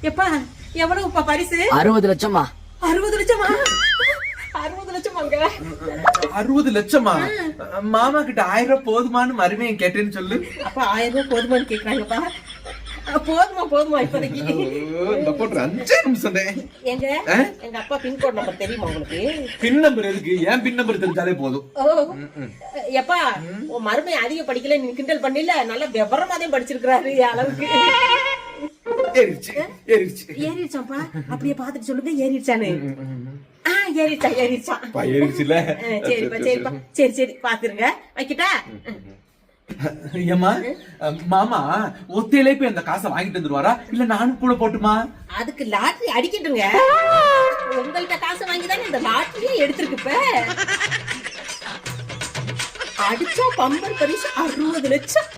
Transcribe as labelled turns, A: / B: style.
A: எப்பா எவ்வளவுப்பா பரிசு?
B: 60 லட்சமா?
A: 60 லட்சமா? 60 லட்சமாங்க?
C: 60 லட்சமா? மாமா கிட்ட 1000 ரூபாய் போதுமான்னு மறுமையை கேட்டேன்னு சொல்லு.
A: அப்ப 1000 ரூபாய் போதுமான்னு கேக்குறாங்கப்பா. போதுமா இப்போதைக்கு.
C: இந்த போட்டு 5 நிமிஷம்.
A: எங்க அப்பா பின்கோட் நம்பர் தெரியுமா உங்களுக்கு?
C: பின் நம்பர் எதுக்கு? ஏன் பின் நம்பர் தெரிஞ்சாலே போதும்.
A: எப்பா உன் மருமை அதிக படிக்கல நீ கிண்டல் பண்ணில, நல்லா விவரமாதான் படிச்சிருக்காரு அளவுக்கு. ஏறிடுச்சாப்பா? அப்படியே பாத்துட்டு சொல்லுங்க ஏறிடுச்சானு. ஏறிடுச்சுல. சரிப்பா சரி பாத்துருங்க. வைக்கிட்டா?
C: ஏமா மாமா ஒத்தையிலே போய் அந்த காசை வாங்கிட்டு வந்துருவாரா இல்ல நானும் கூட போட்டுமா?
A: அதுக்கு லாட்டரி அடிக்கட்டுங்க. உங்கள்கிட்ட காசை வாங்கிதானே இந்த லாட்டரியே எடுத்திருக்கு. இப்ப அடிச்சா பம்பர் பரிசு 60 லட்சம்.